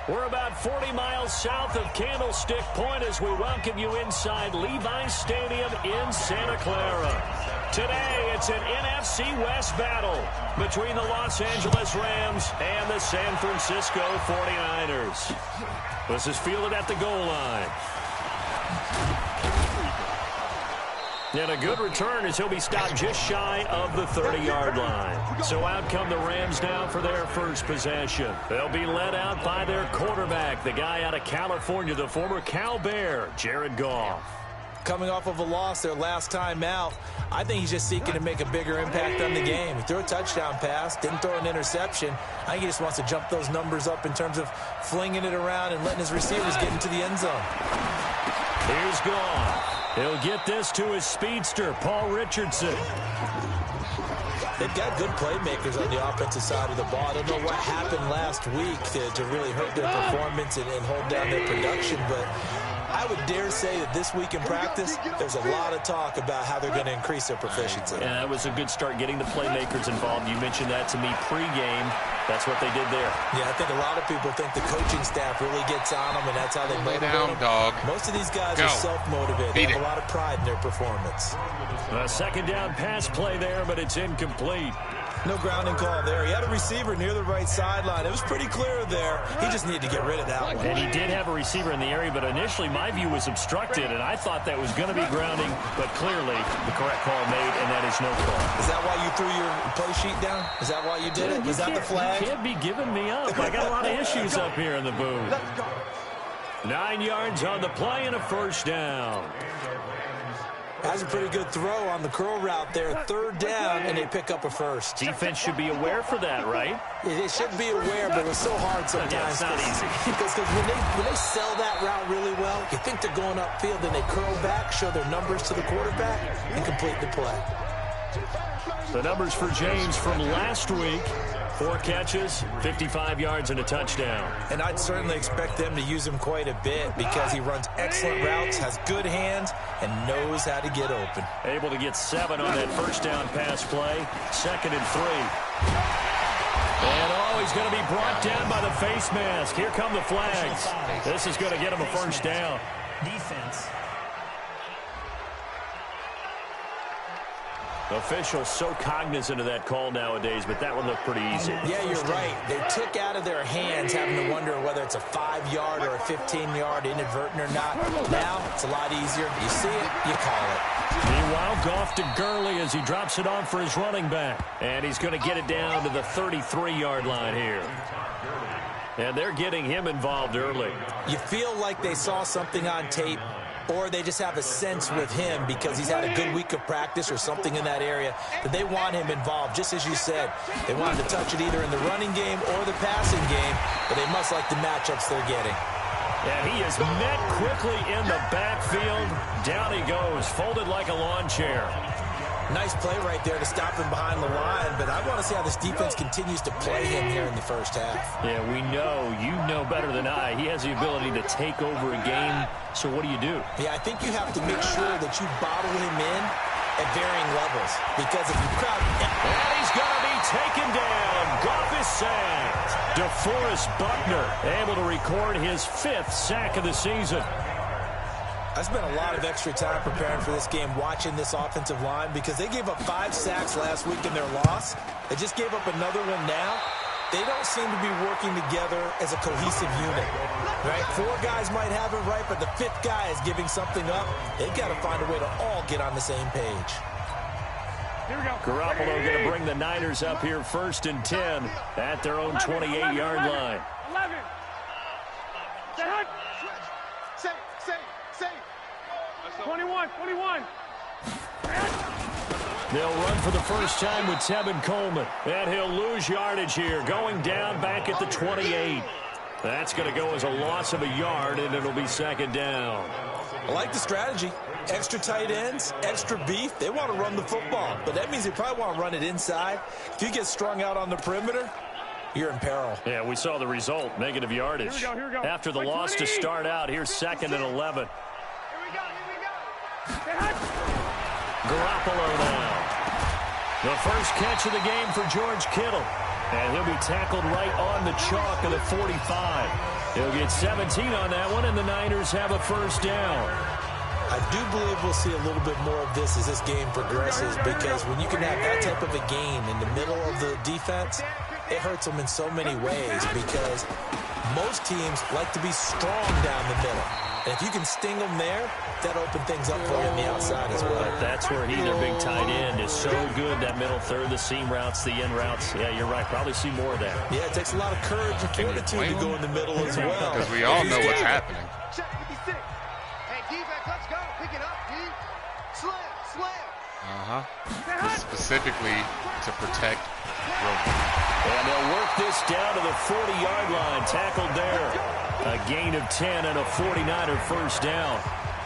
We're about 40 miles south of Candlestick Point as we welcome you inside Levi's Stadium in Santa Clara. Today, it's an NFC West battle between the Los Angeles Rams and the San Francisco 49ers. This is fielded at the goal line. And a good return as he'll be stopped just shy of the 30-yard line. So out come the Rams now for their first possession. They'll be led out by their quarterback, the guy out of California, the former Cal Bear, Jared Goff. Coming off of a loss their last time out, I think he's just seeking to make a bigger impact on the game. He threw a touchdown pass, didn't throw an interception. I think he just wants to jump those numbers up in terms of flinging it around and letting his receivers get into the end zone. Here's Goff. He'll get this to his speedster, Paul Richardson. They've got good playmakers on the offensive side of the ball. I don't know what happened last week to really hurt their performance and hold down their production, but I would dare say that this week in practice, there's a lot of talk about how they're going to increase their proficiency. Yeah, that was a good start getting the playmakers involved. You mentioned that to me pregame. That's what they did there. Yeah, I think a lot of people think the coaching staff really gets on them, and that's how they motivate them. Dog. Most of these guys are self-motivated. They have a lot of pride in their performance. A second down pass play there, but it's incomplete. No grounding call there. He had a receiver near the right sideline. It was pretty clear there. He just needed to get rid of that one. And he did have a receiver in the area, but initially my view was obstructed, and I thought that was going to be grounding, but clearly the correct call made, and that is no call. Is that why you threw your play sheet down? Is that why you did it? Was that the flag? You can't be giving me up. I got a lot of issues up here in the booth. 9 yards on the play and a first down. That's a pretty good throw on the curl route there. Third down, and they pick up a first. Defense should be aware for that, right? Yeah, they should be aware, but it's so hard sometimes. Yeah, it's not easy. Because when they sell that route really well, you think they're going upfield, then they curl back, show their numbers to the quarterback, and complete the play. The numbers for James from last week. 4 catches, 55 yards, and a touchdown. And I'd certainly expect them to use him quite a bit because he runs excellent routes, has good hands, and knows how to get open. Able to get 7 on that first down pass play. 2nd and 3. And he's going to be brought down by the face mask. Here come the flags. This is going to get him a first down. Defense. Officials so cognizant of that call nowadays, but that one looked pretty easy. Yeah, you're right. They took out of their hands having to wonder whether it's a 5-yard or a 15-yard inadvertent or not. Now, it's a lot easier. You see it, you call it. Meanwhile, Goff to Gurley as he drops it off for his running back. And he's going to get it down to the 33-yard line here. And they're getting him involved early. You feel like they saw something on tape, or they just have a sense with him because he's had a good week of practice or something in that area that they want him involved. Just as you said, they want him to touch it either in the running game or the passing game, but they must like the matchups they're getting. And he is met quickly in the backfield. Down he goes, folded like a lawn chair. Nice play right there to stop him behind the line, but I want to see how this defense continues to play him here in the first half. Yeah, we know, you know better than I, he has the ability to take over a game. So what do you do? Yeah, I think you have to make sure that you bottle him in at varying levels, because if you crowd... And he's going to be taken down. Goff is sacked. DeForest Buckner able to record his 5th sack of the season. I spent a lot of extra time preparing for this game, watching this offensive line, because they gave up 5 sacks last week in their loss. They just gave up another one now. They don't seem to be working together as a cohesive unit, right? 4 guys might have it right, but the 5th guy is giving something up. They've got to find a way to all get on the same page. Here we go. Garoppolo going to bring the Niners up here 1st and 10 at their own 28-yard line. 11. Say. 21. They'll run for the first time with Tevin Coleman. And he'll lose yardage here, going down back at the 28. That's going to go as a loss of a yard, and it'll be 2nd down. I like the strategy. Extra tight ends, extra beef. They want to run the football, but that means they probably want to run it inside. If you get strung out on the perimeter, you're in peril. Yeah, we saw the result, negative yardage. Here we go. After the loss to start out, here's 2nd and 11. Here we go. Garoppolo now. The first catch of the game for George Kittle. And he'll be tackled right on the chalk of the 45. He'll get 17 on that one, and the Niners have a first down. I do believe we'll see a little bit more of this as this game progresses, because when you can have that type of a gain in the middle of the defense, it hurts them in so many ways, because most teams like to be strong down the middle. And if you can sting them there, that opens things up for you on the outside as well. But that's where he, their big tight end, is so good, that middle third, the seam routes, the end routes. Yeah, you're right. Probably see more of that. Yeah, it takes a lot of courage and fortitude to go in the middle as well. Because we all know what's happening. Check 56. Hey, defense, let's go. Pick it up, D. Slam. Specifically to protect Roman. And they'll work this down to the 40-yard line. Tackled there. A gain of 10 and a 49er first down.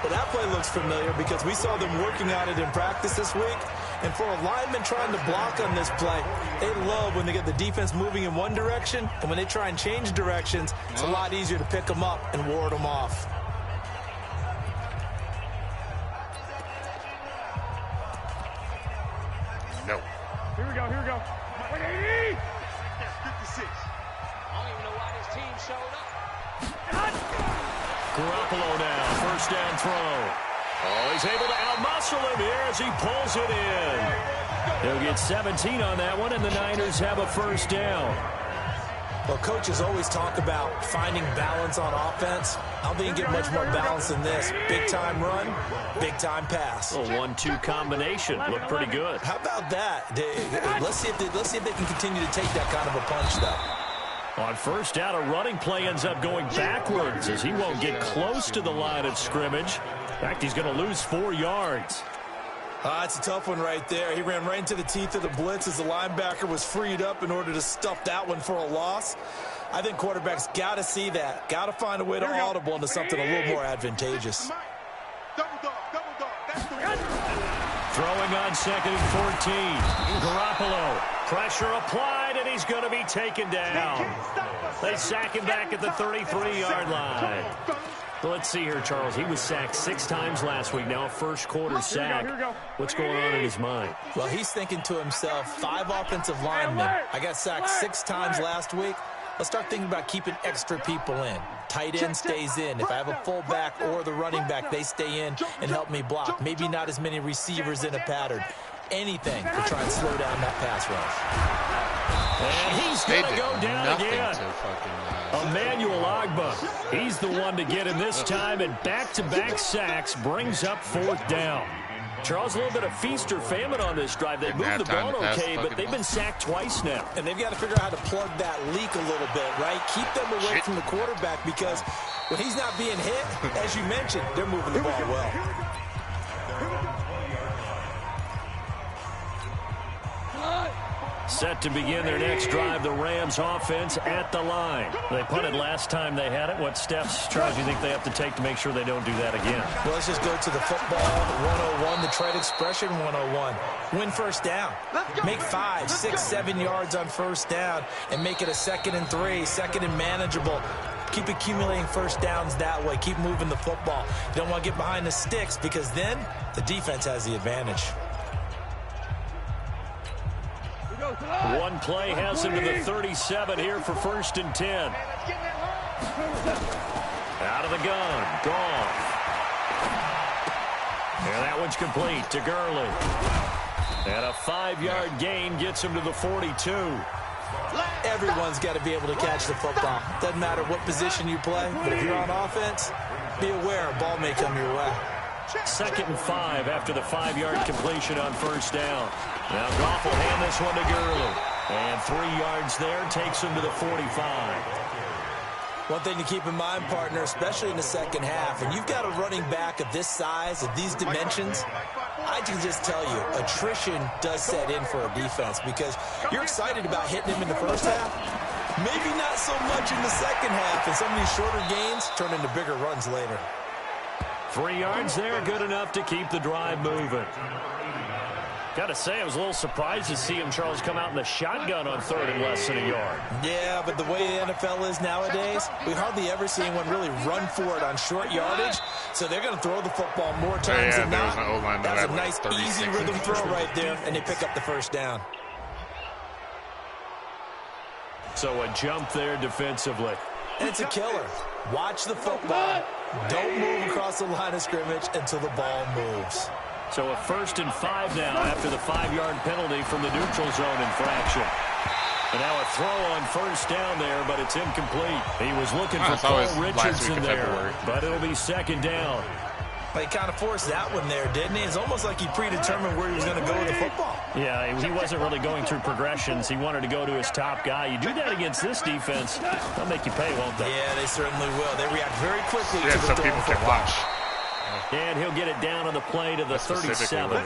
Well, that play looks familiar because we saw them working on it in practice this week. And for a lineman trying to block on this play, they love when they get the defense moving in one direction. And when they try and change directions, it's a lot easier to pick them up and ward them off. No. Here we go. 180. That's 56. I don't even know why this team showed up. Garoppolo now, first down throw. Oh, he's able to outmuscle him here as he pulls it in. He'll get 17 on that one, and the Niners have a first down. Well, coaches always talk about finding balance on offense. I don't think you get much more balance than this. Big-time run, big-time pass. A 1-2 combination. Looked pretty good. How about that? Let's see if they can continue to take that kind of a punch, though. On first down, a running play ends up going backwards as he won't get close to the line of scrimmage. In fact, he's going to lose 4 yards. That's a tough one right there. He ran right into the teeth of the blitz as the linebacker was freed up in order to stuff that one for a loss. I think quarterbacks got to see that. Got to find a way to audible into something a little more advantageous. Double dog. That's the one. Throwing on second and 14. Garoppolo. Pressure applied, and he's going to be taken down. They sack him back at the 33-yard line. So let's see here, Charles. He was sacked 6 times last week. Now a first quarter sack. What's going on in his mind? Well, he's thinking to himself, 5 offensive linemen. I got sacked 6 times last week. Let's start thinking about keeping extra people in. Tight end stays in. If I have a fullback or the running back, they stay in and help me block. Maybe not as many receivers in a pattern. Anything to try and slow down that pass rush. And he's going to go down again. Emmanuel Ogbah. He's the one to get him this time, and back-to-back sacks brings up 4th down. Charles, a little bit of feast or famine on this drive. They moved the ball okay, but they've been sacked twice now. And they've got to figure out how to plug that leak a little bit, right? Keep them away from the quarterback, because when he's not being hit, as you mentioned, they're moving the ball well. Set to begin their next drive, the Rams offense at the line. They punted last time they had it. What steps, Charles, do you think they have to take to make sure they don't do that again? Well, let's just go to the football 101, the trade expression 101. Win first down. Make 5, 6, 7 yards on first down and make it a 2nd and 3, 2nd and manageable. Keep accumulating first downs that way. Keep moving the football. You don't want to get behind the sticks, because then the defense has the advantage. One play has him to the 37 here for 1st and 10. Out of the gun. Gone. And that one's complete to Gurley. And a 5-yard gain gets him to the 42. Everyone's got to be able to catch the football. Doesn't matter what position you play, but if you're on offense, be aware a ball may come your way. 2nd and 5 after the 5-yard completion on first down. Now Goff will hand this one to Gurley. And 3 yards there takes him to the 45. One thing to keep in mind, partner, especially in the second half, and you've got a running back of this size, of these dimensions, I can just tell you, attrition does set in for a defense, because you're excited about hitting him in the first half. Maybe not so much in the second half, and some of these shorter gains turn into bigger runs later. 3 yards there, good enough to keep the drive moving. Got to say, I was a little surprised to see him, Charles, come out in the shotgun on 3rd and less than a yard. Yeah, but the way the NFL is nowadays, we hardly ever see anyone really run for it on short yardage. So they're going to throw the football more times than not. That's a nice, easy rhythm throw right there, and they pick up the first down. So a jump there defensively. And it's a killer. Watch the football. Don't move across the line of scrimmage until the ball moves. So a 1st and 5 now after the 5-yard penalty from the neutral zone infraction. And now a throw on 1st down there, but it's incomplete. He was looking for Paul Richardson there, but it'll be 2nd down. He kind of forced that one there, didn't he? It's almost like he predetermined where he was going to go with the football. Yeah, he wasn't really going through progressions. He wanted to go to his top guy. You do that against this defense, they'll make you pay, won't they? Yeah, they certainly will. They react very quickly to the so people can watch. And he'll get it down on the play to the 37.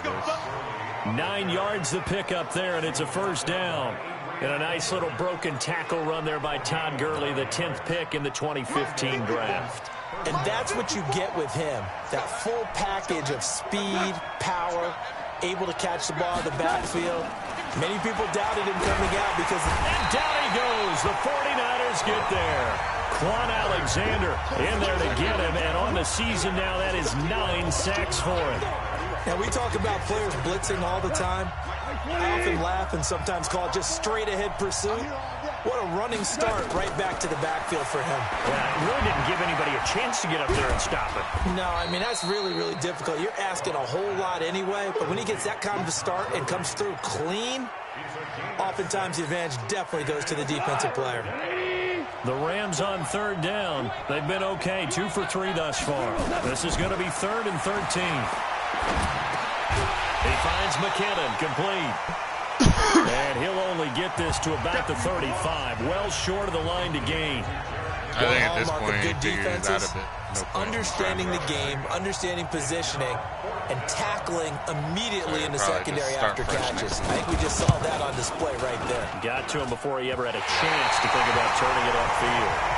9 yards the pickup there, and it's a 1st down. And a nice little broken tackle run there by Todd Gurley, the 10th pick in the 2015 draft. And that's what you get with him. That full package of speed, power, able to catch the ball in the backfield. Many people doubted him coming out because... And down he goes. The 49ers get there. Quan Alexander in there to get him. And on the season now, that is 9 sacks for him. Now, we talk about players blitzing all the time. I often laugh and sometimes call it just straight-ahead pursuit. What a running start right back to the backfield for him. Yeah, it really didn't give anybody a chance to get up there and stop it. No, I mean, that's really, really difficult. You're asking a whole lot anyway, but when he gets that kind of a start and comes through clean, oftentimes the advantage definitely goes to the defensive player. The Rams on 3rd down. They've been okay, 2 for 3 thus far. This is going to be 3rd and 13. He finds McKinnon, complete. And he'll only get this to about the 35, well short of the line to gain. I think at this point, good defenses, understanding the game, understanding positioning, and tackling immediately in the secondary after catches. I think we just saw that on display right there. Got to him before he ever had a chance to think about turning it upfield.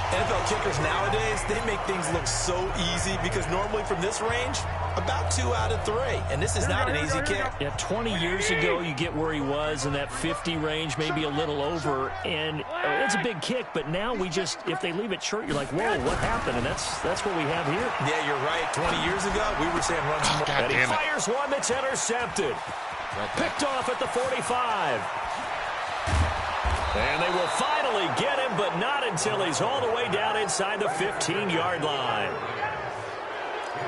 NFL kickers nowadays, they make things look so easy because normally from this range, about 2 out of 3. And this is not an easy kick. Yeah, 20 years ago, you get where he was in that 50 range, maybe a little over. And it's a big kick, but now we just, if they leave it short, you're like, whoa, what happened? And that's what we have here. Yeah, you're right. 20 years ago, we were saying run some more. And he fires one that's intercepted. Picked off at the 45. And they will finally get him, but not until he's all the way down inside the 15-yard line.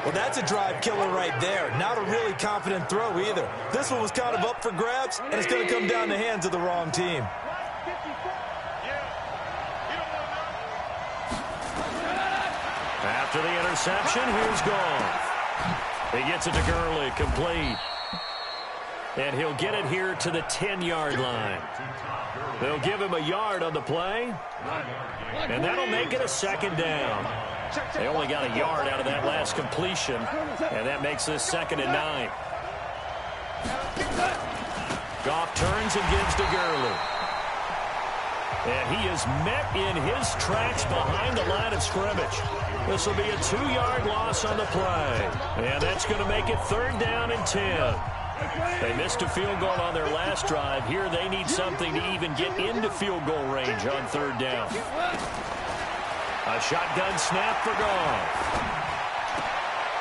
Well, that's a drive killer right there. Not a really confident throw either. This one was kind of up for grabs, and it's going to come down the hands of the wrong team. After the interception, here's Goff. He gets it to Gurley, complete. And he'll get it here to the 10-yard line. They'll give him a yard on the play. And that'll make it a 2nd down. They only got a yard out of that last completion. And that makes this 2nd and 9. Goff turns and gives to Gurley. And he is met in his tracks behind the line of scrimmage. This will be a 2-yard loss on the play. And that's going to make it 3rd down and 10. They missed a field goal on their last drive. Here they need something to even get into field goal range on 3rd down. A shotgun snap for Goff.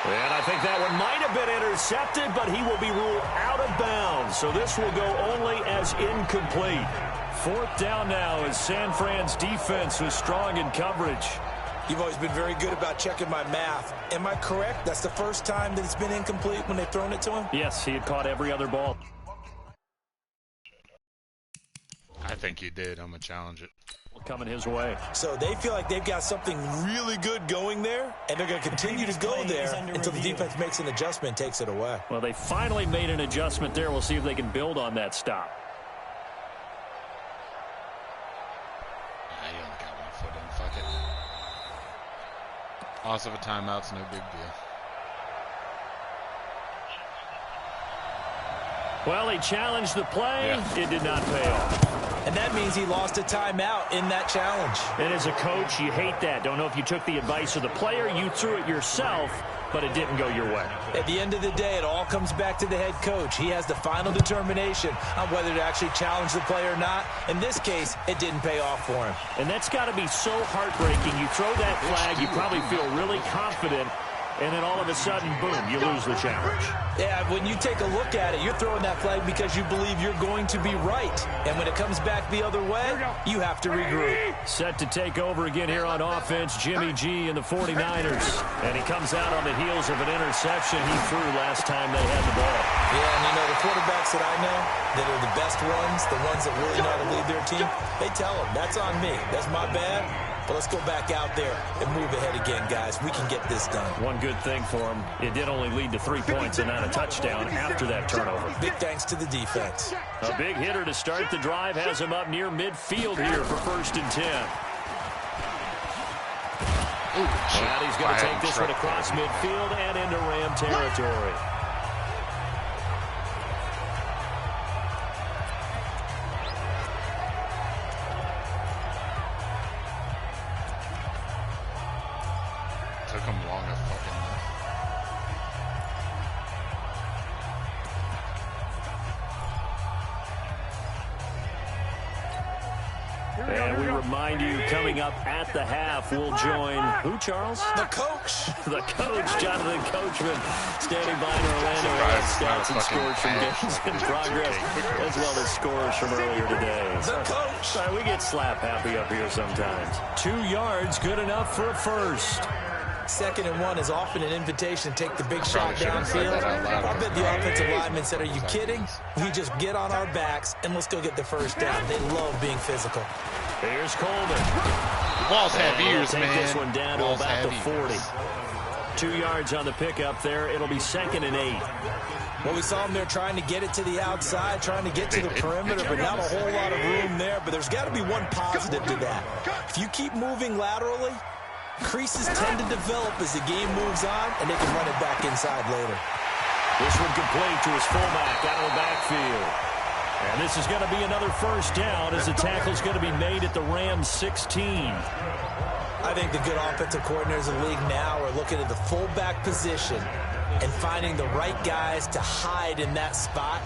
And I think that one might have been intercepted, but he will be ruled out of bounds. So this will go only as incomplete. 4th down now as San Fran's defense was strong in coverage. You've always been very good about checking my math. Am I correct? That's the first time that it's been incomplete when they've thrown it to him? Yes, he had caught every other ball. I think he did. I'm going to challenge it. Coming his way. So they feel like they've got something really good going there, and they're going to continue to go there until the defense makes an adjustment and takes it away. Well, they finally made an adjustment there. We'll see if they can build on that stop. You only got 1 foot in. Fuck it. Loss of a timeout's no big deal. Well, he challenged the play. Yeah. It did not pay off. And that means he lost a timeout in that challenge. And as a coach, you hate that. Don't know if you took the advice of the player. You threw it yourself, but it didn't go your way. At the end of the day, it all comes back to the head coach. He has the final determination on whether to actually challenge the play or not. In this case, it didn't pay off for him. And that's got to be so heartbreaking. You throw that flag, you probably feel really confident, and then all of a sudden, boom, you lose the challenge. Yeah, when you take a look at it, you're throwing that flag because you believe you're going to be right. And when it comes back the other way, you have to regroup. Set to take over again here on offense, Jimmy G and the 49ers. And he comes out on the heels of an interception he threw last time they had the ball. Yeah, and you know, the quarterbacks that I know that are the best ones, the ones that really know how to lead their team, they tell them, that's on me. That's my bad. But let's go back out there and move ahead again, guys. We can get this done. One good thing for him, it did only lead to 3 points and not a touchdown after that turnover. Big thanks to the defense. A big hitter to start the drive has him up near midfield here for 1st and 10. And he's going to take this one across midfield and into Ram territory. Took him long as fucking. And we remind you, coming up at the half, we'll join who, Charles? The coach. The coach, Jonathan Coachman, standing by in Orlando. Stats and scores from games in progress, as well as scores from earlier today. The coach. Sorry, we get slap happy up here sometimes. 2 yards, good enough for a first. 2nd and 1 is often an invitation to take the big shot downfield. I bet the offensive lineman said, are you kidding? We just get on our backs and let's go get the first down. They love being physical. Here's Coleman. Balls have ears, take man. This one down to about the 40. 2 yards on the pickup there. It'll be 2nd and 8. Well, we saw them there trying to get it to the outside, trying to get to the perimeter, but not a whole lot of room there. But there's got to be one positive to that. If you keep moving laterally, creases tend to develop as the game moves on, and they can run it back inside later. This one complete to his fullback out of the backfield. And this is going to be another first down as the tackle's going to be made at the Rams 16. I think the good offensive coordinators in the league now are looking at the fullback position and finding the right guys to hide in that spot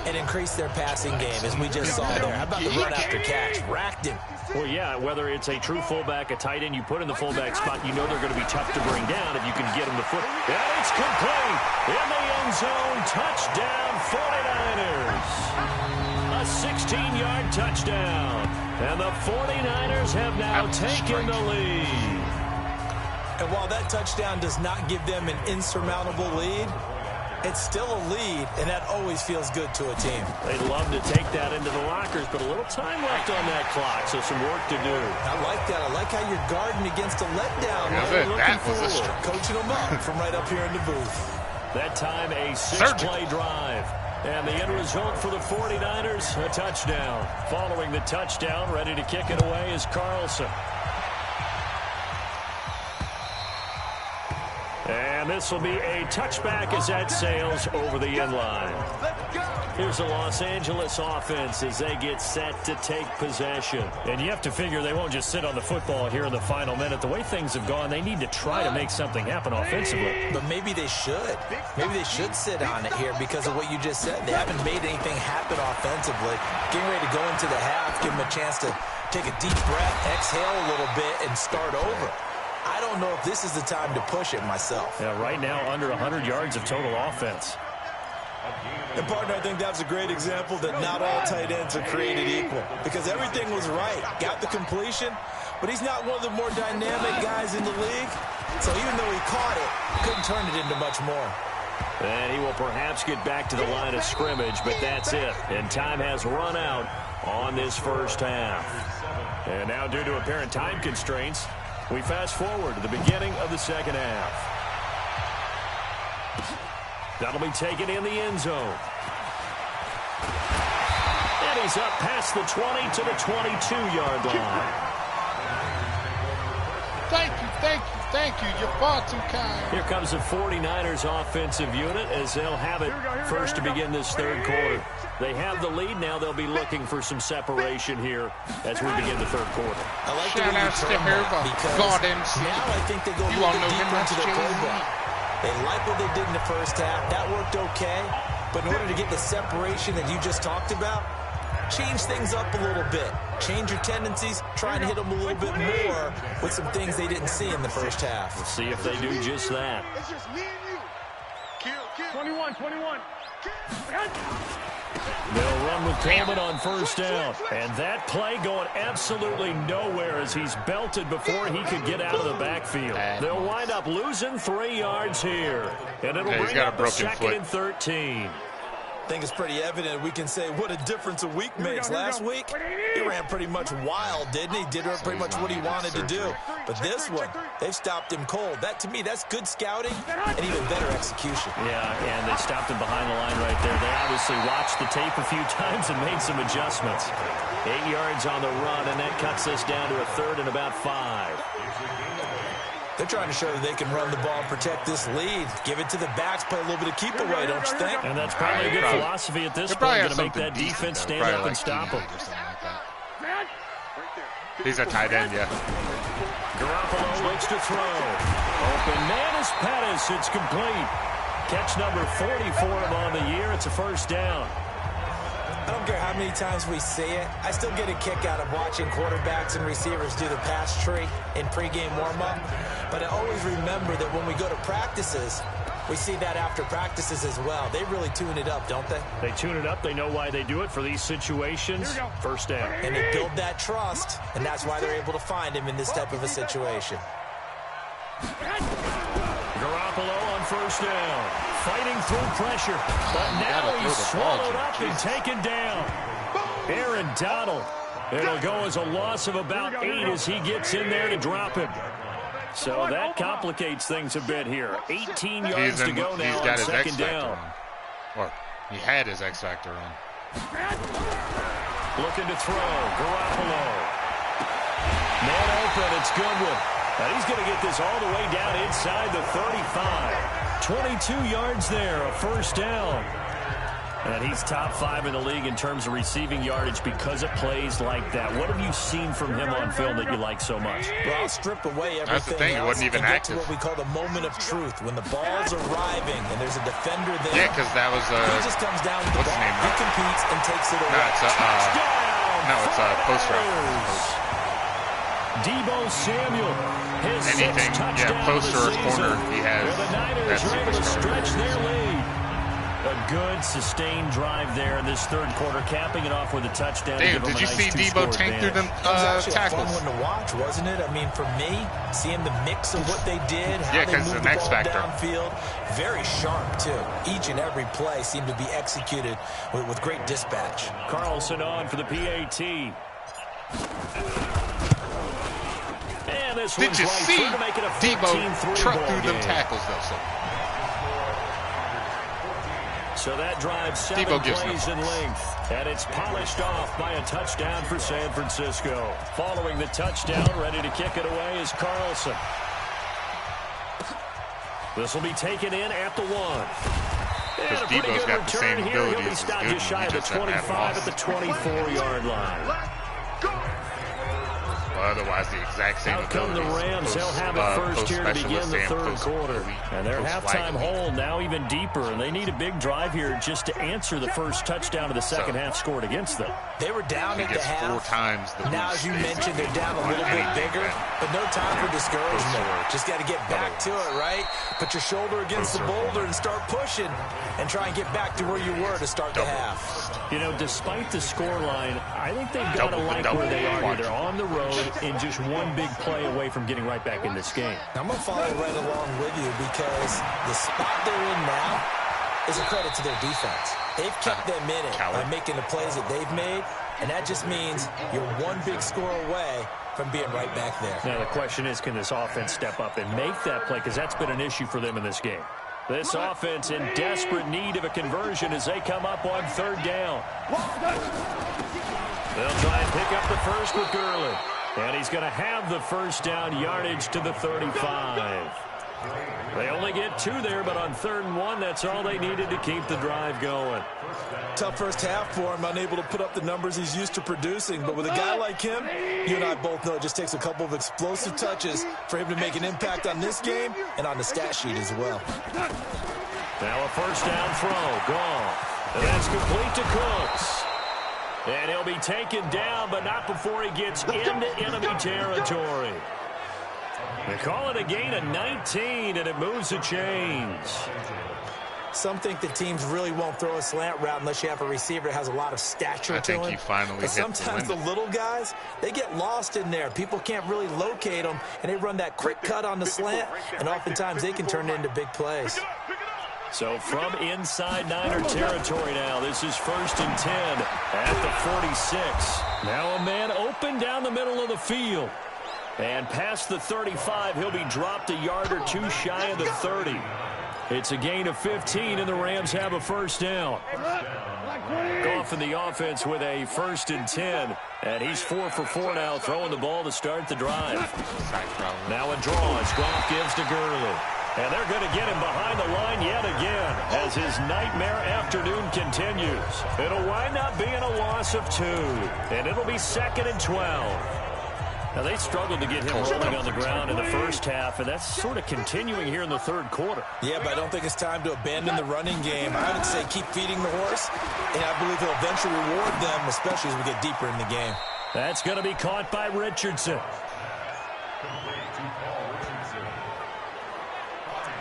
and increase their passing game, as we just saw there. How about the run after catch? Racked him. Well, yeah, whether it's a true fullback, a tight end, you put in the fullback spot, you know they're going to be tough to bring down if you can get them to foot. And it's complete in the end zone. Touchdown, 49ers. A 16-yard touchdown. And the 49ers have now taken the lead. And while that touchdown does not give them an insurmountable lead, it's still a lead, and that always feels good to a team. They'd love to take that into the lockers, but a little time left on that clock, so some work to do. I like that. I like how you're guarding against a letdown. That was a strike. Coaching them up from right up here in the booth. That time a 6-play drive. And the end result for the 49ers, a touchdown. Following the touchdown, ready to kick it away is Carlson. And this will be a touchback as that sails over the end line. Here's the Los Angeles offense as they get set to take possession. And you have to figure they won't just sit on the football here in the final minute. The way things have gone, they need to try to make something happen offensively. But maybe they should. Maybe they should sit on it here because of what you just said. They haven't made anything happen offensively. Getting ready to go into the half, give them a chance to take a deep breath, exhale a little bit, and start over. I don't know if this is the time to push it myself. Yeah, right now under 100 yards of total offense. And, partner, I think that's a great example that not all tight ends are created equal because everything was right. Got the completion, but he's not one of the more dynamic guys in the league. So even though he caught it, couldn't turn it into much more. And he will perhaps get back to the line of scrimmage, but that's it. And time has run out on this first half. And now, due to apparent time constraints, we fast forward to the beginning of the second half. That'll be taken in the end zone. And he's up past the 20 to the 22-yard line. Thank you. You're far too kind. Here comes the 49ers offensive unit as they'll have it first to begin this third quarter. They have the lead. Now they'll be looking for some separation here as we begin the third quarter. I like the way you term that because now I think they go a little bit deeper into the playbook. They like what they did in the first half. That worked okay. But in order to get the separation that you just talked about, change things up a little bit. Change your tendencies, try and hit them a little bit more with some things they didn't see in the first half. We'll see if they do just that. It's just me and you. Kill. 21. They'll run with Coleman on first down. And that play going absolutely nowhere as he's belted before he could get out of the backfield. They'll wind up losing 3 yards here. And it'll bring up a 2nd and 13. I think it's pretty evident we can say what a difference a week makes. Last week, he ran pretty much wild, didn't he? Did pretty much what he wanted to do. But this one, they've stopped him cold. That, to me, that's good scouting and even better execution. Yeah, and they stopped him behind the line right there. They obviously watched the tape a few times and made some adjustments. 8 yards on the run, and that cuts us down to a 3rd and about 5. They're trying to show that they can run the ball and protect this lead. Give it to the backs, play a little bit of keep away, don't you think? And that's probably a good philosophy at this point, going to make that defense stand up and stop them. He's a tight end, yeah. Garoppolo looks to throw. Open man is Pettis. It's complete. Catch number 40 for him on the year. It's a first down. I don't care how many times we see it. I still get a kick out of watching quarterbacks and receivers do the pass tree in pregame warm-up. But I always remember that when we go to practices, we see that after practices as well. They really tune it up, don't they? They tune it up. They know why they do it for these situations. First down. And they build that trust, and that's why they're able to find him in this type of a situation. Garoppolo on first down. Fighting through pressure. But now he's swallowed up and taken down. Aaron Donald. It'll go as a loss of about 8 as he gets in there to drop him. So that complicates things a bit here. 18 yards to go now on second down. Or he had his X Factor on. Looking to throw. Garoppolo. Man open. It's Goodwin. And he's going to get this all the way down inside the 35. 22 yards there, a first down. And he's top 5 in the league in terms of receiving yardage because of plays like that. What have you seen from him on film that you like so much? Well, I'll strip away everything. That's the thing, he wasn't even active. Get to what we call the moment of truth, when the ball's arriving and there's a defender there. Yeah, because that was he just comes down with the ball, he competes and takes it away. It's a post route. Debo Samuel, his anything, post or corner, he has. The Niners are able to stretch their lead. A good, sustained drive there in this third quarter, capping it off with a touchdown. Damn, did you see Debo tank through them tackles? It was actually a fun tackles? one to watch, wasn't it? I mean, for me, seeing the mix of what they did, how they moved the ball downfield, very sharp, too. Each and every play seemed to be executed with great dispatch. Carlson on for the PAT. And this Did you right see to make it a Debo truck through them game. tackles, though? So that drives 7 plays in length, and it's polished off by a touchdown for San Francisco. Following the touchdown, ready to kick it away is Carlson. This will be taken in at the 1. Because Debo's got the same ability. He'll be stopped just shy of the 25 at the 24-yard line. Otherwise, the exact same Out come the Rams. They'll have it first here to begin the third quarter. And their halftime hole now even deeper. And they need a big drive here just to answer the first touchdown of the second half scored against them. They were down at the half. 4 times the now, as you mentioned, they're down a little bit bigger. But no time for discouragement. Just got to get back to it, right? Put your shoulder against the boulder and start pushing. And try and get back to where you were to start the half. You know, despite the scoreline, I think they've got to like where they are here. They're on the road and just one big play away from getting right back in this game. I'm going to follow right along with you because the spot they're in now is a credit to their defense. They've kept them in it by making the plays that they've made, and that just means you're one big score away from being right back there. Now, the question is, can this offense step up and make that play? Because that's been an issue for them in this game. This offense in desperate need of a conversion as they come up on third down. They'll try and pick up the first with Gurley. And he's going to have the first down yardage to the 35. They only get 2 there, but on 3rd and 1, that's all they needed to keep the drive going. Tough first half for him, unable to put up the numbers he's used to producing. But with a guy like him, you and I both know it just takes a couple of explosive touches for him to make an impact on this game and on the stat sheet as well. Now a first down throw, gone. And that's complete to Cooks. And he'll be taken down, but not before he gets into enemy territory. They call it a gain of 19, and it moves the chains. Some think the teams really won't throw a slant route unless you have a receiver that has a lot of stature to him. I think he finally hit sometimes the little guys, they get lost in there. People can't really locate them, and they run that quick cut on the slant, and oftentimes they can turn it into big plays. So from inside Niner territory now, this is 1st and 10 at the 46. Now a man open down the middle of the field. And past the 35, he'll be dropped a yard or two shy of the 30. It's a gain of 15, and the Rams have a first down. Goff in the offense with a 1st and 10. And he's 4 for 4 now, throwing the ball to start the drive. Now a draw as Goff gives to Gurley. And they're going to get him behind the line yet again as his nightmare afternoon continues. It'll wind up being a loss of 2. And it'll be 2nd and 12. Now, they struggled to get him rolling on the ground in the first half, and that's sort of continuing here in the third quarter. Yeah, but I don't think it's time to abandon the running game. I would say keep feeding the horse, and I believe he'll eventually reward them, especially as we get deeper in the game. That's going to be caught by Richardson.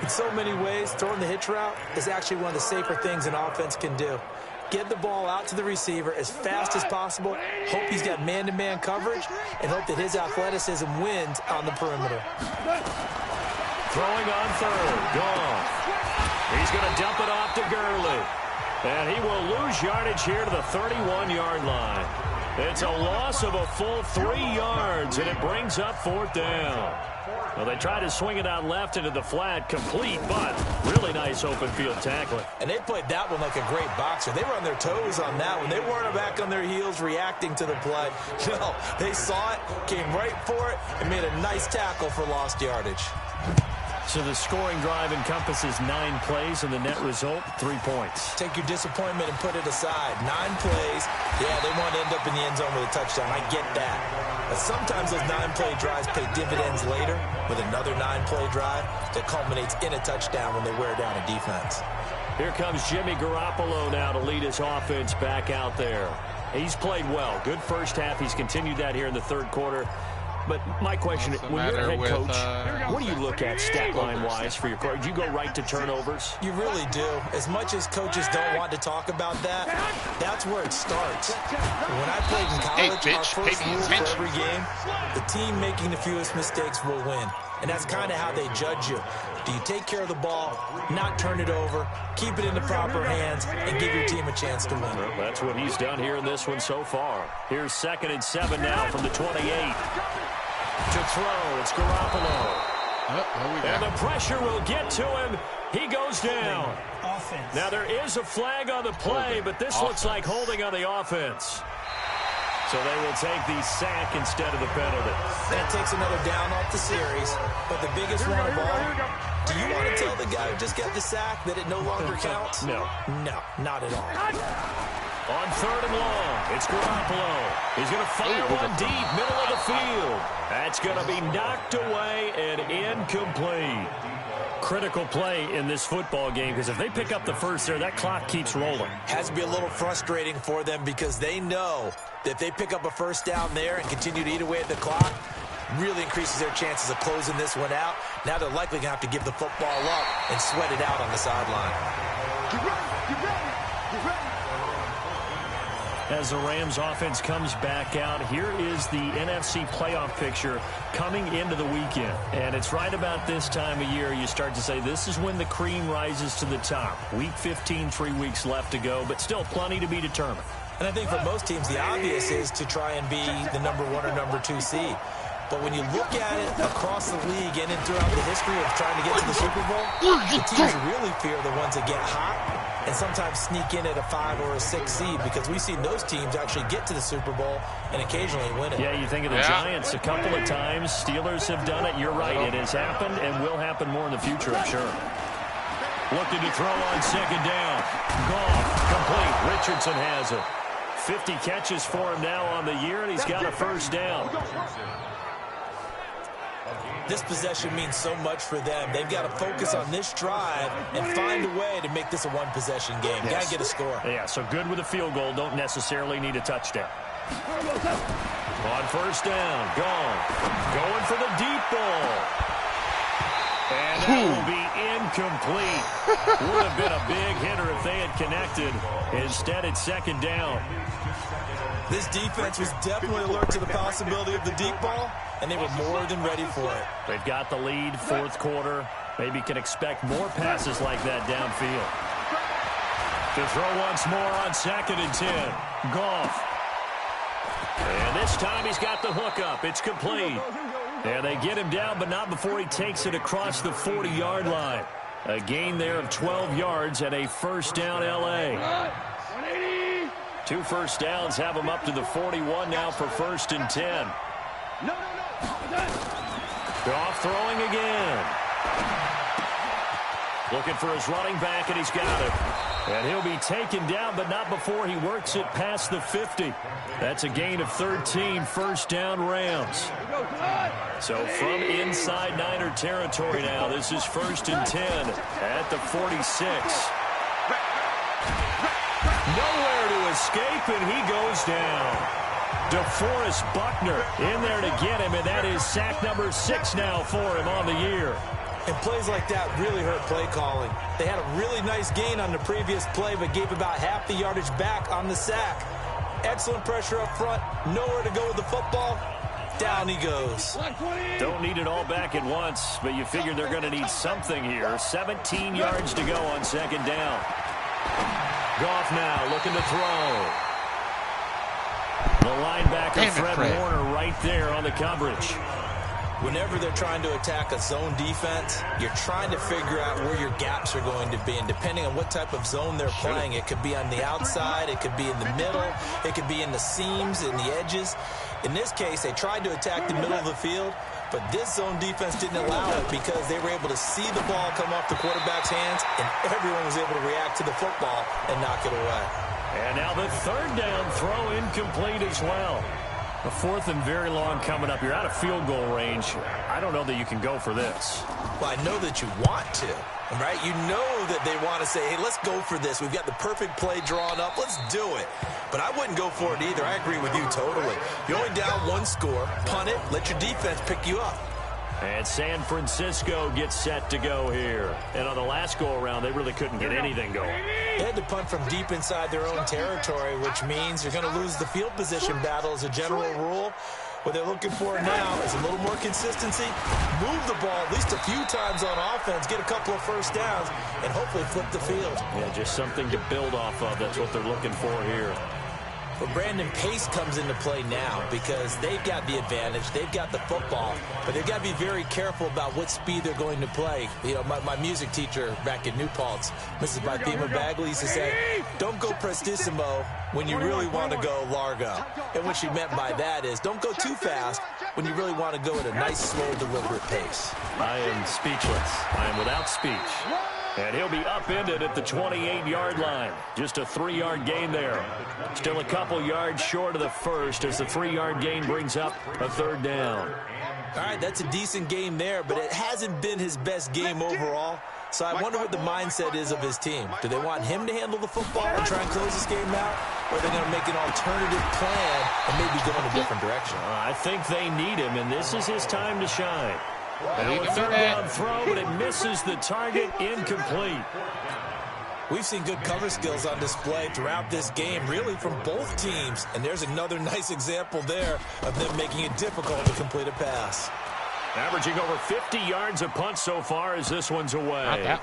In so many ways, throwing the hitch route is actually one of the safer things an offense can do. Get the ball out to the receiver as fast as possible, hope he's got man-to-man coverage, and hope that his athleticism wins on the perimeter. Throwing on third, gone. He's going to dump it off to Gurley. And he will lose yardage here to the 31-yard line. It's a loss of a full 3 yards, and it brings up 4th down. Well, they try to swing it out left into the flat, complete, but really nice open field tackling. And they played that one like a great boxer. They were on their toes on that one. They weren't back on their heels reacting to the play. No, they saw it, came right for it, and made a nice tackle for lost yardage. So the scoring drive encompasses 9 plays, and the net result, 3 points. Take your disappointment and put it aside. 9 plays. Yeah, they want to end up in the end zone with a touchdown. I get that. But sometimes those 9-play drives pay dividends later with another 9-play drive that culminates in a touchdown when they wear down a defense. Here comes Jimmy Garoppolo now to lead his offense back out there. He's played well. Good first half. He's continued that here in the third quarter. But my question, when you're a head coach, what do you look at stat line-wise for your coach? Do you go right to turnovers? You really do. As much as coaches don't want to talk about that, that's where it starts. When I played in college, our first rule for every game, the team making the fewest mistakes will win. And that's kind of how they judge you. Do you take care of the ball, not turn it over, keep it in the proper hands, and give your team a chance to win? Well, that's what he's done here in this one so far. Here's 2nd and 7 now from the 28. To throw, it's Garoppolo. And the pressure will get to him. He goes down. Offense. Now, there is a flag on the play, but this looks like holding on the offense. So they will take the sack instead of the penalty. That takes another down off the series. But the biggest one of all, do you want to tell the guy who just got the sack that it no longer counts? No. No, not at all. On 3rd and long, it's Garoppolo. He's going to fire one deep, middle of the field. That's going to be knocked away and incomplete. Critical play in this football game, because if they pick up the first there, that clock keeps rolling. Has to be a little frustrating for them because they know that if they pick up a first down there and continue to eat away at the clock, really increases their chances of closing this one out. Now they're likely going to have to give the football up and sweat it out on the sideline. Get ready, get ready, get ready. As the Rams offense comes back out, here is the NFC playoff picture coming into the weekend. And it's right about this time of year you start to say this is when the cream rises to the top. Week 15, 3 weeks left to go, but still plenty to be determined. And I think for most teams, the obvious is to try and be the number 1 or number 2 seed. But when you look at it across the league and throughout the history of trying to get to the Super Bowl, the teams really fear the ones that get hot and sometimes sneak in at a 5 or a 6 seed, because we've seen those teams actually get to the Super Bowl and occasionally win it. Yeah, you think of the Giants a couple of times. Steelers have done it. You're right. It has happened and will happen more in the future, I'm sure. Looking to throw on 2nd down. Goff, complete. Richardson has it. 50 catches for him now on the year, and he's got a first down. This possession means so much for them. They've got to focus on this drive and find a way to make this a one-possession game. Yes. Got to get a score. Yeah, so good with a field goal. Don't necessarily need a touchdown. On first down, gone. Going for the deep ball. And that will be incomplete. Would have been a big hitter if they had connected. Instead, it's second down. This defense was definitely alert to the possibility of the deep ball, and they were more than ready for it. They've got the lead, fourth quarter. Maybe can expect more passes like that downfield. To throw once more on 2nd and 10. Goff. And this time he's got the hook up. It's complete. And they get him down, but not before he takes it across the 40-yard line. A gain there of 12 yards and a first down L.A. 2 first downs have him up to the 41 now for 1st and 10. Goff throwing again. Looking for his running back, and he's got it. And he'll be taken down, but not before he works it past the 50. That's a gain of 13, first down Rams. So from inside Niner territory now, this is 1st and 10 at the 46. Nowhere to escape, and he goes down. DeForest Buckner in there to get him, and that is sack number 6 now for him on the year. And plays like that really hurt play calling. They had a really nice gain on the previous play, but gave about half the yardage back on the sack. Excellent pressure up front. Nowhere to go with the football. Down he goes. Don't need it all back at once, but you figure they're going to need something here. 17 yards to go on 2nd down. Goff now looking to throw. The linebacker, Fred Warner, right there on the coverage. Whenever they're trying to attack a zone defense, you're trying to figure out where your gaps are going to be. And depending on what type of zone they're playing, it could be on the outside, it could be in the middle, it could be in the seams, in the edges. In this case, they tried to attack the middle of the field, but this zone defense didn't allow it because they were able to see the ball come off the quarterback's hands, and everyone was able to react to the football and knock it away. And now the 3rd down throw incomplete as well. A 4th and very long coming up. You're out of field goal range. I don't know that you can go for this. Well, I know that you want to, right? You know that they want to say, hey, let's go for this. We've got the perfect play drawn up. Let's do it. But I wouldn't go for it either. I agree with you totally. You're only down 1 score. Punt it. Let your defense pick you up. And San Francisco gets set to go here. And on the last go-around, they really couldn't get anything going. They had to punt from deep inside their own territory, which means you're going to lose the field position battle as a general rule. What they're looking for now is a little more consistency, move the ball at least a few times on offense, get a couple of first downs, and hopefully flip the field. Yeah, just something to build off of. That's what they're looking for here. But Brandon, pace comes into play now because they've got the advantage. They've got the football, but they've got to be very careful about what speed they're going to play. You know, my music teacher back in New Paltz, Mrs. Bythema Bagley, used to say, don't go prestissimo when you really want to go largo. And what she meant by that is don't go too fast when you really want to go at a nice, slow, deliberate pace. I am speechless. I am without speech. And he'll be upended at the 28-yard line. Just a 3-yard gain there. Still a couple yards short of the first as the 3-yard gain brings up a 3rd down. All right, that's a decent game there, but it hasn't been his best game overall. So I wonder what the mindset is of his team. Do they want him to handle the football and try and close this game out? Or are they going to make an alternative plan and maybe go in a different direction? I think they need him, and this is his time to shine. Now a 3rd down throw, but it misses the target, incomplete. We've seen good cover skills on display throughout this game, really from both teams. And there's another nice example there of them making it difficult to complete a pass. Averaging over 50 yards a punt so far as this one's away.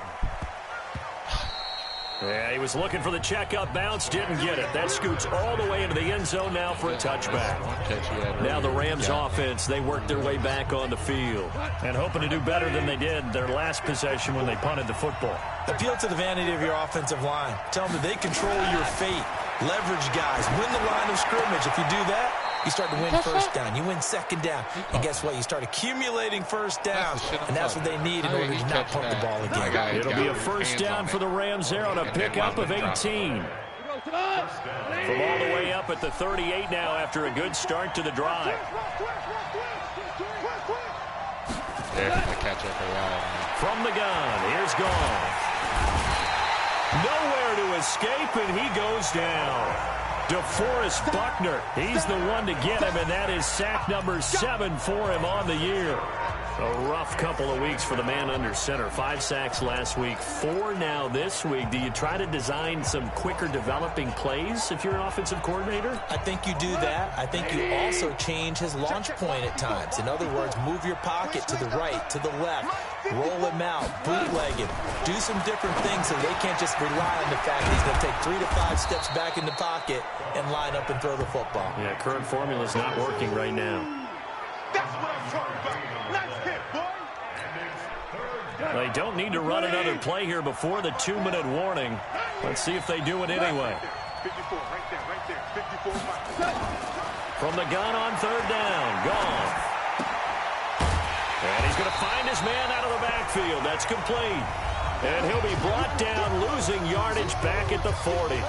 Yeah, he was looking for the checkup bounce, didn't get it. That scoots all the way into the end zone now for a touchback. Now the Rams offense, they work their way back on the field and hoping to do better than they did their last possession when they punted the football. Appeal to the vanity of your offensive line. Tell them that they control your fate. Leverage guys. Win the line of scrimmage. If you do that, you start to win first down. You win 2nd down. And guess what? You start accumulating first downs. And that's what they need in order to not punt the ball again. It'll be a first down for the Rams there on a pickup of 18. From all the way up at the 38 now after a good start to the drive. there from the catch-up AI. From the gun, here's Goff. Nowhere to escape, and he goes down. DeForest Buckner, he's the one to get him, and that is sack number 7 for him on the year. A rough couple of weeks for the man under center. 5 sacks last week, 4 now this week. Do you try to design some quicker developing plays if you're an offensive coordinator? I think you do that. I think you also change his launch point at times. In other words, move your pocket to the right, to the left, roll him out, bootleg him, do some different things so they can't just rely on the fact that he's going to take 3 to 5 steps back in the pocket and line up and throw the football. Yeah, current formula is not working right now. That's what I'm talking about. Nice hit, boy. They don't need to run another play here before the 2-minute warning. Let's see if they do it anyway. 54, right there, 54. From the gun on 3rd down, Goff. And he's going to find his man out of the backfield. That's complete. And he'll be brought down, losing yardage back at the 40.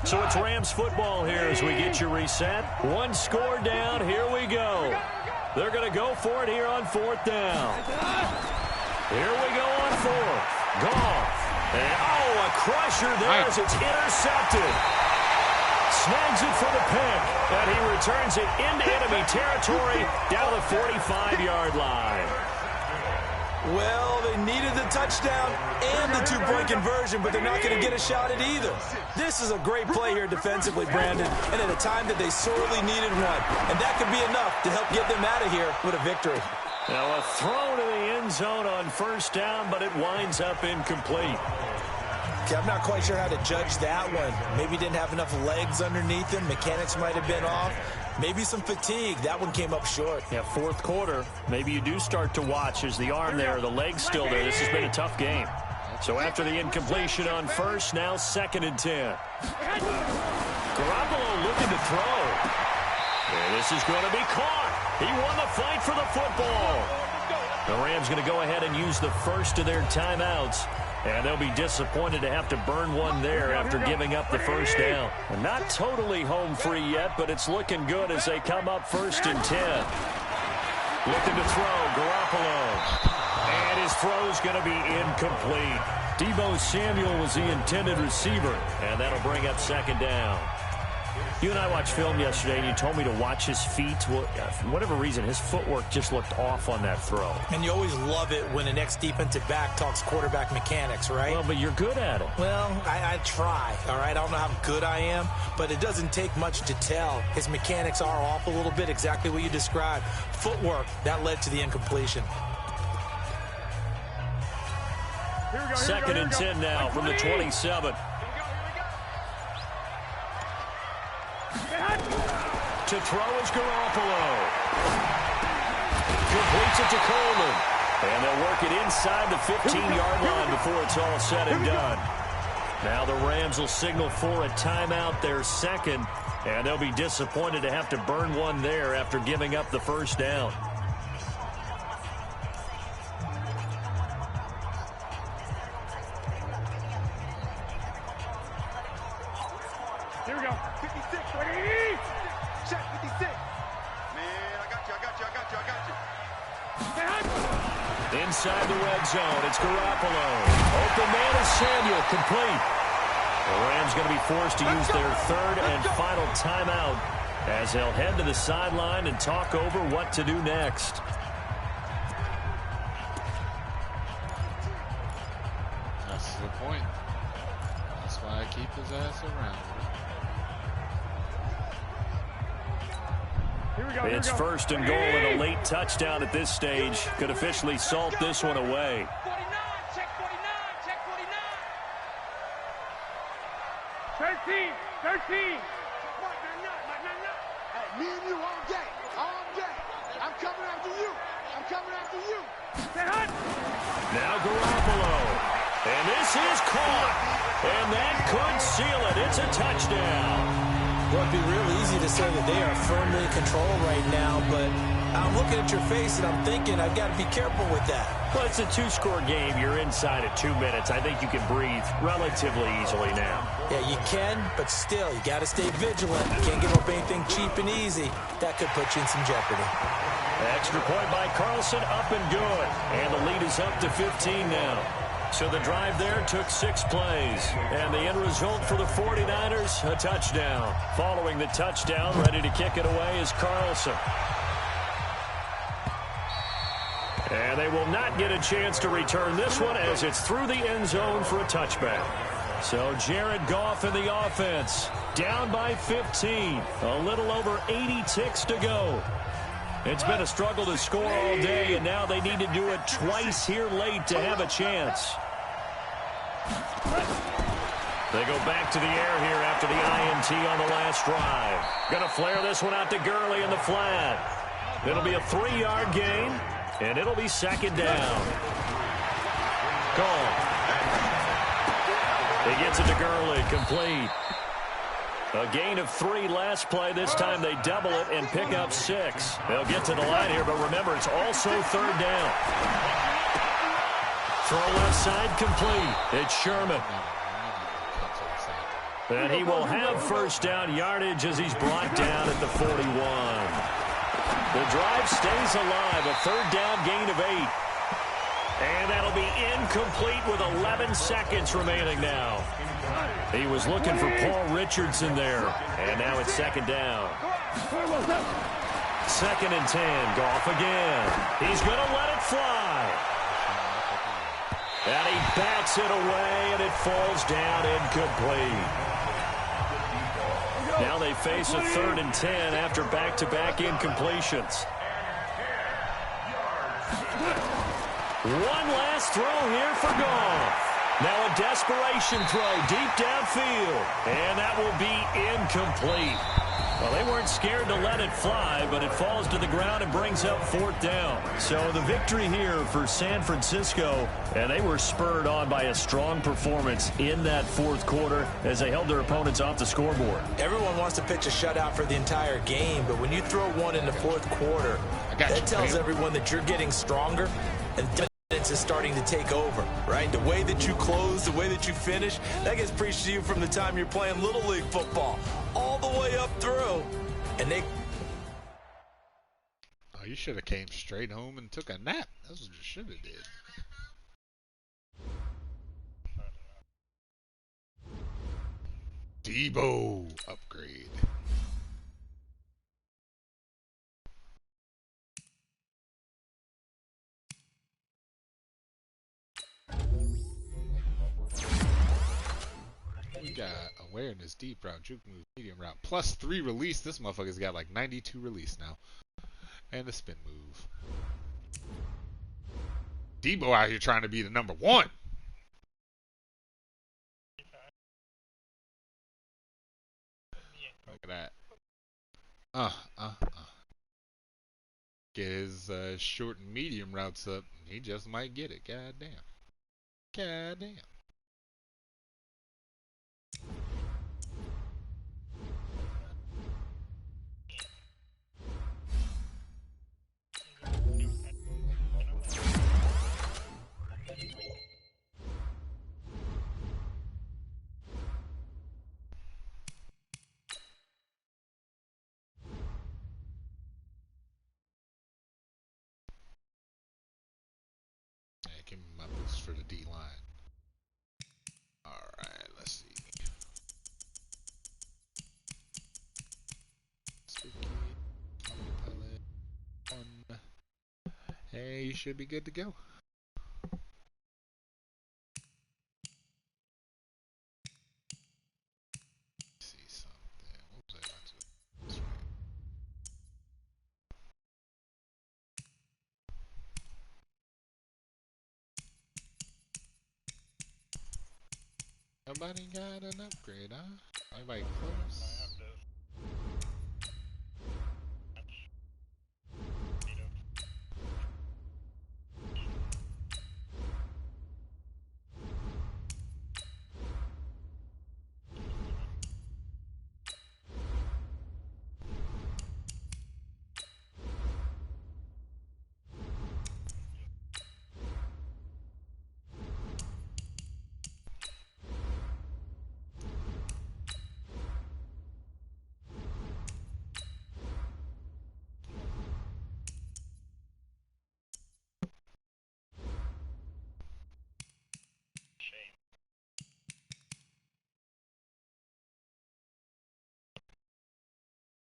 So it's Rams football here as we get you reset. 1 score down. Here we go. They're going to go for it here on 4th down. Here we go on 4th. Goff. And, a crusher there as it's intercepted. Snags it for the pick. And he returns it into enemy territory down the 45-yard line. Well, they needed the touchdown and the 2-point conversion, but they're not going to get a shot at either. This is a great play here defensively, Brandon, and at a time that they sorely needed one. And that could be enough to help get them out of here with a victory. Now a throw to the end zone on 1st down, but it winds up incomplete. Okay, I'm not quite sure how to judge that one. Maybe didn't have enough legs underneath him. Mechanics might have been off. Maybe some fatigue. That one came up short. Yeah, 4th quarter. Maybe you do start to watch as the arm there, the leg's still there. This has been a tough game. So after the incompletion on 1st, now 2nd and 10. Garoppolo looking to throw. And this is going to be caught. He won the fight for the football. The Rams going to go ahead and use the first of their timeouts. And they'll be disappointed to have to burn one there after giving up the 1st down. And not totally home free yet, but it's looking good as they come up 1st and 10. Looking to throw, Garoppolo. And his throw's going to be incomplete. Deebo Samuel was the intended receiver, and that'll bring up 2nd down. You and I watched film yesterday, and you told me to watch his feet. Well, for whatever reason, his footwork just looked off on that throw. And you always love it when an ex-defensive back talks quarterback mechanics, right? Well, but you're good at it. Well, I try, all right? I don't know how good I am, but it doesn't take much to tell. His mechanics are off a little bit, exactly what you described. Footwork, that led to the incompletion. 2nd and 10 now from the 27. To throw is Garoppolo. Completes it to Coleman. And they'll work it inside the 15-yard line before it's all said and done. Now the Rams will signal for a timeout, their 2nd. And they'll be disappointed to have to burn one there after giving up the 1st down. Here we go. 56, 180. Check 56. Man, I got you. Inside the red zone, it's Garoppolo. Open man is Samuel, complete. The Rams going to be forced to use their 3rd and final timeout as they'll head to the sideline and talk over what to do next. That's the point. That's why I keep his ass around. It's 1st and goal and a late touchdown at this stage. Could officially salt this one away. 49, check 49, check 49. 13. Hey, me and you all day. I'm coming after you. Now Garoppolo. And this is caught. And that could seal it. It's a touchdown. Well, it'd be real easy to say that they are firmly in control right now, but I'm looking at your face and I'm thinking I've got to be careful with that. Well, it's a two-score game. You're inside at 2 minutes. I think you can breathe relatively easily now. Yeah, you can, but still, you got to stay vigilant. You can't give up anything cheap and easy. That could put you in some jeopardy. Extra point by Carlson, up and good. And the lead is up to 15 now. So the drive there took 6 plays. And the end result for the 49ers, a touchdown. Following the touchdown, ready to kick it away is Carlson. And they will not get a chance to return this one as it's through the end zone for a touchback. So Jared Goff in the offense, down by 15. A little over 80 ticks to go. It's been a struggle to score all day, and now they need to do it twice here late to have a chance. They go back to the air here after the INT on the last drive. Going to flare this one out to Gurley in the flat. It'll be a 3-yard gain, and it'll be second down. Goal. He gets it to Gurley, complete. A gain of 3 last play. This time they double it and pick up 6. They'll get to the line here, but remember, it's also third down. Throw left side complete. It's Sherman. And he will have first down yardage as he's brought down at the 41. The drive stays alive. A third down gain of 8. And that'll be incomplete with 11 seconds remaining now. He was looking for Paul Richardson there. And now it's second down. Second and 10. Goff again. He's going to let it fly. And he bats it away, and it falls down incomplete. Now they face a third and 10 after back-to-back incompletions. One last throw here for Goff. Now a desperation throw deep downfield. And that will be incomplete. Well, they weren't scared to let it fly, but it falls to the ground and brings up fourth down. So the victory here for San Francisco, and they were spurred on by a strong performance in that fourth quarter as they held their opponents off the scoreboard. Everyone wants to pitch a shutout for the entire game, but when you throw one in the fourth quarter, that tells everyone that you're getting stronger and dominance is starting to take over, right? The way that you close, the way that you finish, that gets preached to you from the time you're playing Little League football all the way up through. And they... Oh, you should have came straight home and took a nap. That's what you should have did. Debo upgrade. We got awareness, deep route, juke move, medium route, plus 3 release. This motherfucker's got like 92 release now. And the spin move. Debo out here trying to be the number 1. Look at that. Get his short and medium routes up. He just might get it. God damn. God damn. Give me my boost for the D-line. Alright, let's see. Hey, you should be good to go. See something. What was I about to do? Nobody got an upgrade, huh? Everybody close?